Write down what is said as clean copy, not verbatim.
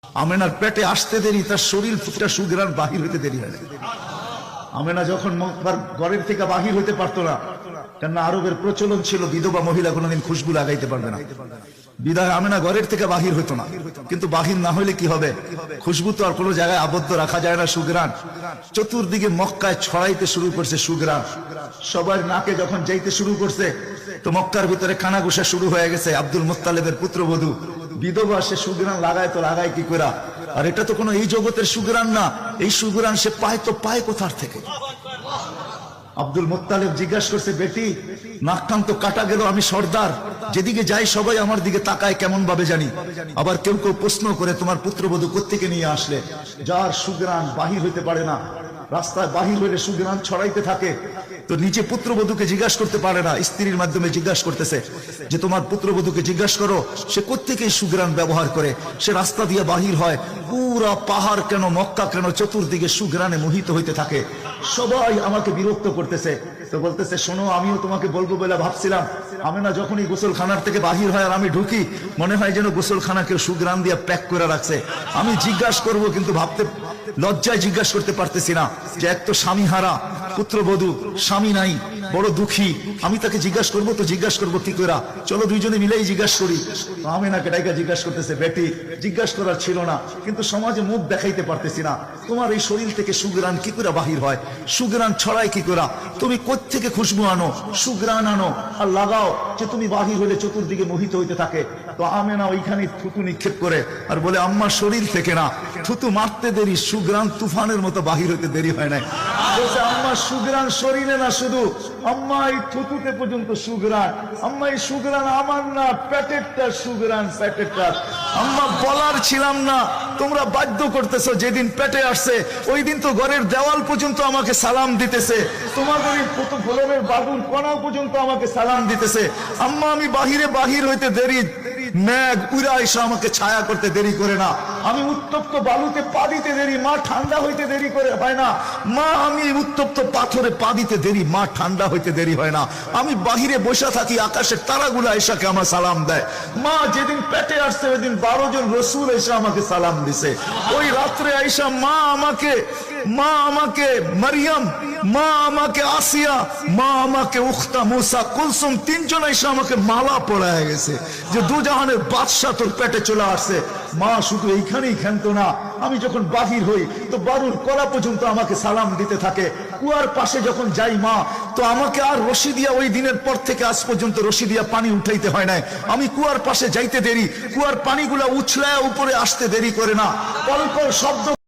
আমেনার পেটে আসতে দেরি, তার শরীর ফুটটা সুগ্রাণ বাহির হইতে দেরি হয় না। আমেনা যখন মক্কার ঘরের থেকে বাহির হইতে পারতো না, কেননা আরবের প্রচলন ছিল বিধবা মহিলা কোনোদিন খুশবু লাগাইতে পারবে না, বিদায় আমেনা ঘরের থেকে বাহির হইতো না। কিন্তু বাহির না হইলে কি হবে, খুশবু তো আর কোনো জায়গায় আবদ্ধ রাখা যায় না। সুগ্রাণ চতুর্দিকে মক্কায় ছড়াইতে শুরু করছে সুগ্রাণ। সবার নাকে যখন যাইতে শুরু করছে, তো মক্কার ভিতরে কানাঘুষা শুরু হয়ে গেছে। আব্দুল মুত্তালিবের পুত্রবধূ বিধবা, সে সুগ্রাণ লাগায় তো লাগায় কি করে? আর এটা তো কোনো এই জগতের সুগ্রাণ না, এই সুগ্রাণ সে পায় তো পায় কোথার থেকে? আব্দুল মুত্তালিব জিজ্ঞাসা করছে, বেটি নাক কান তো কাটা গেল, আমি সর্দার, যেদিকে যাই সবাই আমার দিকে তাকায় কেমন ভাবে জানি। আবার কেউ কেউ প্রশ্ন করে, তোমার পুত্রবধূ কোত্থেকে নিয়ে আসলে? যার সুগ্রাণ বাহির হইতে পারে না, রাস্তায় বাহির হইলে সুগ্রাণ ছড়াইতে থাকে, তো নিচে পুত্রবধূকে জিজ্ঞাসা করতে পারে না, স্ত্রীর মাধ্যমে জিজ্ঞাসা করতেছে যে তোমার পুত্রবধূকে জিজ্ঞাসা করো সে কোত্থেকে সুগ্রাণ ব্যবহার করে, সে রাস্তা দিয়ে বাহির হয়, পুরা পাহাড় কেন, মক্কা কেন, চতুর্দিকে সুগ্রাণে মোহিত হইতে থাকে। সবাই আমাকে বিরক্ত করতেছে। তো বলতেছে, শোনো, আমিও তোমাকে বলবো বলে ভাবছিলাম। আমেনা যখনই গোসলখানার থেকে বাহির হয় আর আমি ঢুকি, মনে হয় যেন গোসলখানা কেউ সুগ্রাণ দিয়ে প্যাক করে রাখছে। আমি জিজ্ঞাসা করব, কিন্তু ভাবতে লজ্জায় জিজ্ঞাসা করতে পারতেছি না, যে এক তো স্বামী হারা পুত্রবধূ, স্বামী নাই, বড় দুঃখী, আমি তাকে জিজ্ঞাসা করবো তো জিজ্ঞাসা করবো কি করে? চলো দুইজনে মিলেই জিজ্ঞাসা করি। আমেনাকে ডাইকা জিজ্ঞাসা করতেছে, বেটি জিজ্ঞাসা করার ছিল না, কিন্তু সমাজে মুখ দেখাইতে পারতেছি না, তোমার এই শরীর থেকে সুগ্রাণ কি করে বাহির হয়, সুগ্রাণ ছড়ায় কি করে? তুমি কোত্থেকে খুশবু আনো, সুগ্রাণ আনো আর লাগাও, যে তুমি বাহির হলে চতুর্দিকে মোহিত হইতে থাকে। তো আমেনা ওইখানে থুতু নিক্ষেপ করে আর বলে, আম্মা শরীর থেকে না, থুতু মারতে দেরি, সুগ্রাণ তুফানের মতো বাহির হইতে দেরি হয় নাই। বলছে, আম্মা সুগ্রাণ শরীরে না শুধু, আম্মা এই থুতুতে পর্যন্ত সুগ্রাণ। আম্মা এই সুগ্রাণ আমার না, পেটেরটা সুগ্রাণ, পেটেরটা। আম্মা বলার ছিলাম না, তোমরা বাধ্য করতেছো। যেদিন পেটে আসছে ওই দিন তো ঘরের দেওয়াল পর্যন্ত আমাকে সালাম দিতেছে, তোমাদের গোলামের বাবুর কণা পর্যন্ত আমাকে সালাম দিতেছে। আম্মা আমি বাহির হইতে দেরি, মেঘ উড়া এসে আমাকে ছায়া করতে দেরি করে না, আমি উত্তপ্ত বালুতে পা দিতে দেরি, মা ঠান্ডা হইতে দেরি করে হয় না। মা আমি উত্তপ্ত পাথরে পা দিতে দেরি, মা ঠান্ডা হইতে দেরি হয় না। আমি বাহিরে বসে থাকি, আকাশের তারাগুলা এসাকে আমার সালাম দেয়। মা যেদিন পেটে আসছে ওই দিন 12 জন রসুল এসে আমাকে সালাম দিছে। ওই রাত্রে আইসা মা আমাকে মারিয়াম, মা আমাকে আসিয়া, মা আমাকে উখতা মুসা কুলসুম, 3 জন এসে আমাকে মালা পড়ায় গেছে যে দুজাহানের বাদশা তোর পেটে চলে আসছে। মা শুধু এইখানেই খেলতো না, আমি যখন বাহির হই তো বারুর কলা পর্যন্ত আমাকে সালাম দিতে থাকে। কুয়ার পাশে যখন যাই মা, তো আমাকে আর রশি দিয়া, ওই দিনের পর থেকে আজ পর্যন্ত রশি দিয়া পানি উঠাইতে হয় নাই। আমি কুয়ার পাশে যাইতে দেরি, কুয়ার পানিগুলা উছলায় উপরে আসতে দেরি করে না, কলকল শব্দ